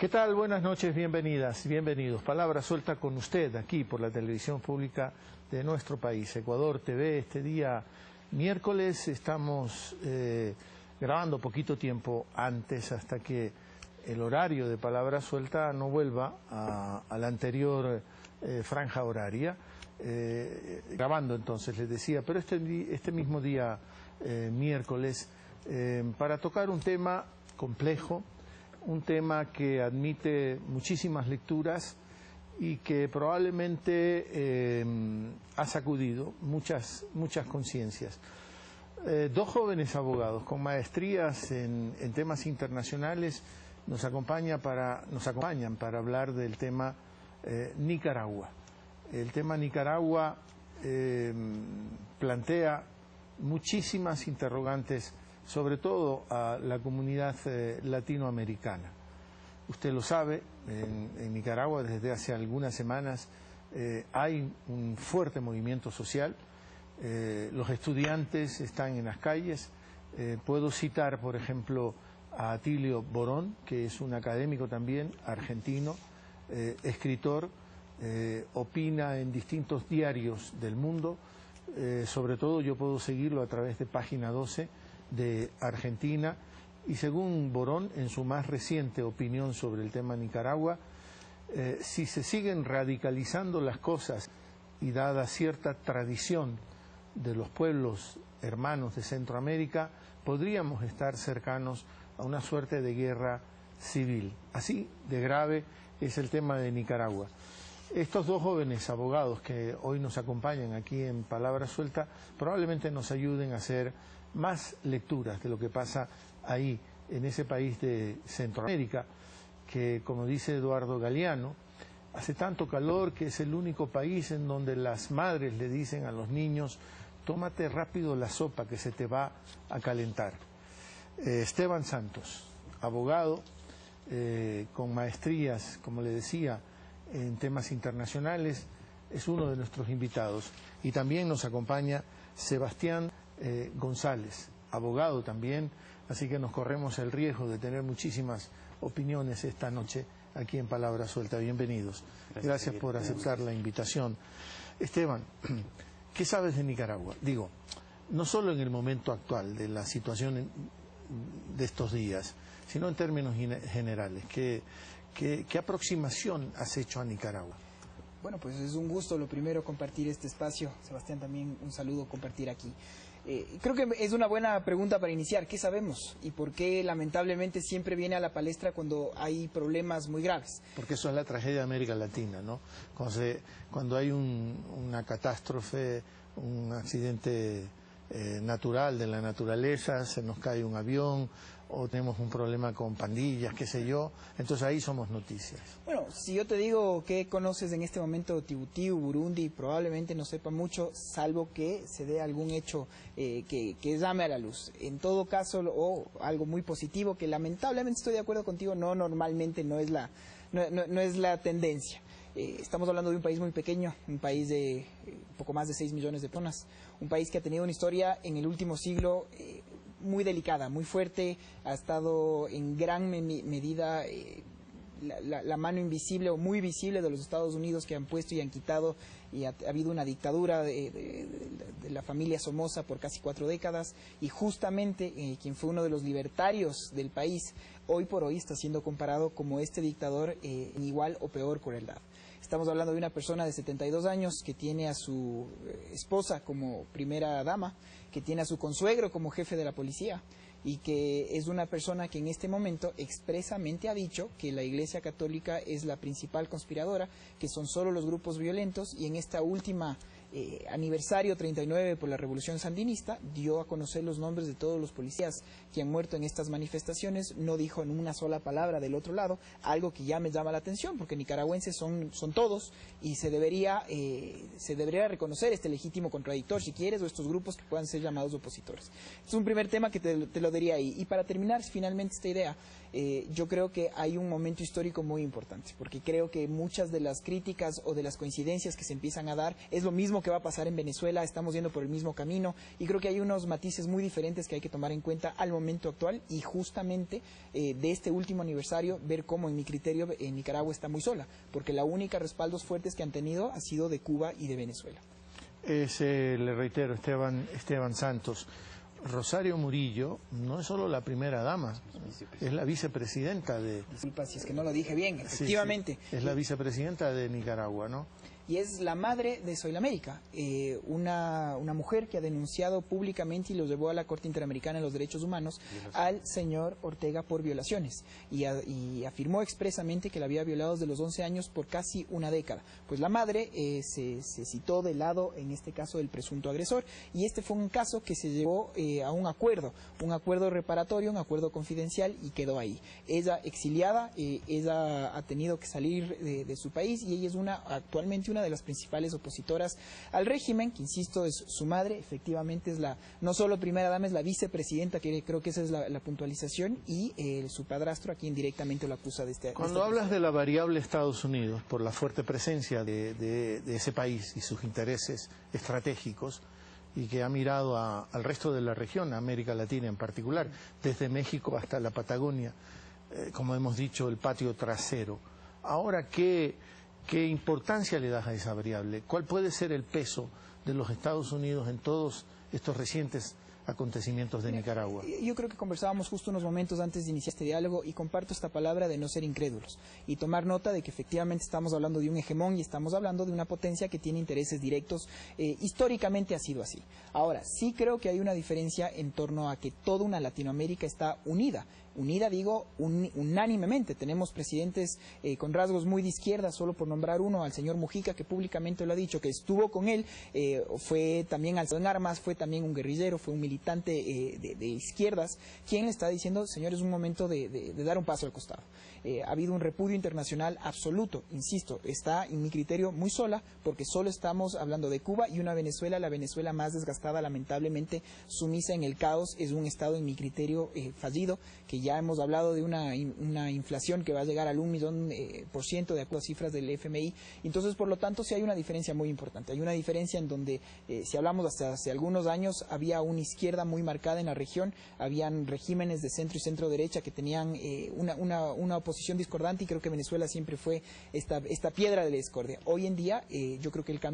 ¿Qué tal? Buenas noches, bienvenidas, bienvenidos. Palabra suelta con usted aquí por la televisión pública de nuestro país, Ecuador TV. Este día miércoles estamos grabando poquito tiempo antes hasta que el horario de Palabra suelta no vuelva a la anterior franja horaria. Grabando entonces, les decía, pero este mismo día miércoles para tocar un tema complejo, un tema que admite muchísimas lecturas y que probablemente ha sacudido muchas conciencias. Dos jóvenes abogados con maestrías en temas internacionales nos acompañan para hablar del tema Nicaragua. El tema Nicaragua plantea muchísimas interrogantes, sobre todo a la comunidad latinoamericana. Usted lo sabe, en Nicaragua desde hace algunas semanas hay un fuerte movimiento social, los estudiantes están en las calles. Puedo citar, por ejemplo, a Atilio Borón, que es un académico también argentino, escritor, opina en distintos diarios del mundo, sobre todo yo puedo seguirlo a través de Página 12 de Argentina, y según Borón, en su más reciente opinión sobre el tema Nicaragua, si se siguen radicalizando las cosas y dada cierta tradición de los pueblos hermanos de Centroamérica, podríamos estar cercanos a una suerte de guerra civil. Así de grave es el tema de Nicaragua. Estos dos jóvenes abogados que hoy nos acompañan aquí en Palabra Suelta probablemente nos ayuden a hacer más lecturas de lo que pasa ahí, en ese país de Centroamérica, que, como dice Eduardo Galeano, hace tanto calor que es el único país en donde las madres le dicen a los niños: tómate rápido la sopa que se te va a calentar. Esteban Santos, abogado con maestrías, como le decía, en temas internacionales, es uno de nuestros invitados. Y también nos acompaña Sebastián González, abogado también, así que nos corremos el riesgo de tener muchísimas opiniones esta noche aquí en Palabra Suelta. Bienvenidos. Gracias por aceptar la invitación. Esteban, ¿qué sabes de Nicaragua? Digo, no solo en el momento actual de la situación de estos días, sino en términos generales. ¿Qué aproximación has hecho a Nicaragua? Bueno, pues es un gusto lo primero compartir este espacio. Sebastián, también un saludo compartir aquí. Creo que es una buena pregunta para iniciar. ¿Qué sabemos? ¿Y por qué lamentablemente siempre viene a la palestra cuando hay problemas muy graves? Porque eso es la tragedia de América Latina, ¿no? Cuando hay una catástrofe, un accidente natural de la naturaleza, se nos cae un avión o tenemos un problema con pandillas, qué sé yo, entonces ahí somos noticias. Bueno, si yo te digo que conoces en este momento Tibutío, Burundi, probablemente no sepa mucho, salvo que se dé algún hecho que llame a la luz. En todo caso, o algo muy positivo, que lamentablemente estoy de acuerdo contigo, normalmente no es la tendencia. Estamos hablando de un país muy pequeño, un país de poco más de 6 millones de personas, un país que ha tenido una historia en el último siglo muy delicada, muy fuerte, ha estado en gran medida la mano invisible o muy visible de los Estados Unidos, que han puesto y han quitado, y ha habido una dictadura de la familia Somoza por casi 4 décadas, y justamente quien fue uno de los libertarios del país, hoy por hoy está siendo comparado como este dictador en igual o peor crueldad. Estamos hablando de una persona de 72 años que tiene a su esposa como primera dama, que tiene a su consuegro como jefe de la policía, y que es una persona que en este momento expresamente ha dicho que la Iglesia Católica es la principal conspiradora, que son solo los grupos violentos, y en esta última aniversario 39 por la Revolución Sandinista dio a conocer los nombres de todos los policías que han muerto en estas manifestaciones. No dijo en una sola palabra del otro lado, algo que ya me llama la atención, porque nicaragüenses son todos, y se debería reconocer este legítimo contradictor, si quieres, o estos grupos que puedan ser llamados opositores. Es un primer tema que te lo diría ahí. Y para terminar finalmente esta idea, yo creo que hay un momento histórico muy importante, porque creo que muchas de las críticas o de las coincidencias que se empiezan a dar es lo mismo mismo que va a pasar en Venezuela, estamos yendo por el mismo camino, y creo que hay unos matices muy diferentes que hay que tomar en cuenta al momento actual, y justamente de este último aniversario, ver cómo en mi criterio Nicaragua está muy sola, porque la única respaldos fuertes que han tenido ha sido de Cuba y de Venezuela. Le reitero, Esteban Santos. Rosario Murillo no es solo la primera dama, es la vicepresidenta de... Disculpa si es que no lo dije bien, efectivamente. Sí, es la vicepresidenta de Nicaragua, ¿no? Y es la madre de Soylamérica, una mujer que ha denunciado públicamente y lo llevó a la Corte Interamericana de los Derechos Humanos al señor Ortega por violaciones. Y afirmó expresamente que la había violado desde los 11 años por casi una década. Pues la madre se citó del lado, en este caso, del presunto agresor. Y este fue un caso que se llevó a un acuerdo reparatorio, un acuerdo confidencial, y quedó ahí. Ella exiliada, ella ha tenido que salir de su país, y ella es actualmente una de las principales opositoras al régimen, que insisto es su madre, efectivamente es no solo primera dama, es la vicepresidenta, que creo que esa es la puntualización, y su padrastro a quien directamente lo acusa de este... Cuando hablas de la variable Estados Unidos, por la fuerte presencia de ese país y sus intereses estratégicos, y que ha mirado al resto de la región, a América Latina en particular, desde México hasta la Patagonia, como hemos dicho, el patio trasero. Ahora, ¿qué importancia le das a esa variable? ¿Cuál puede ser el peso de los Estados Unidos en todos estos recientes acontecimientos de Nicaragua? Yo creo que conversábamos justo unos momentos antes de iniciar este diálogo, y comparto esta palabra de no ser incrédulos y tomar nota de que efectivamente estamos hablando de un hegemón y estamos hablando de una potencia que tiene intereses directos. Históricamente ha sido así. Ahora, sí creo que hay una diferencia en torno a que toda una Latinoamérica está unida, digo, unánimemente. Tenemos presidentes con rasgos muy de izquierda, solo por nombrar uno, al señor Mujica, que públicamente lo ha dicho, que estuvo con él, fue también alzado en armas, fue también un guerrillero, fue un militante de izquierdas, quien le está diciendo, señor, es un momento de dar un paso al costado. Ha habido un repudio internacional absoluto, insisto, está en mi criterio muy sola, porque solo estamos hablando de Cuba y una Venezuela, la Venezuela más desgastada, lamentablemente sumisa en el caos, es un estado en mi criterio fallido, que ya hemos hablado de una inflación que va a llegar al 1.000.000% de acuerdo a cifras del FMI. Entonces, por lo tanto, sí hay una diferencia muy importante. Hay una diferencia en donde, si hablamos hasta hace algunos años, había una izquierda muy marcada en la región, habían regímenes de centro y centro derecha que tenían una oposición discordante, y creo que Venezuela siempre fue esta piedra de la discordia. Hoy en día, yo creo que el cambio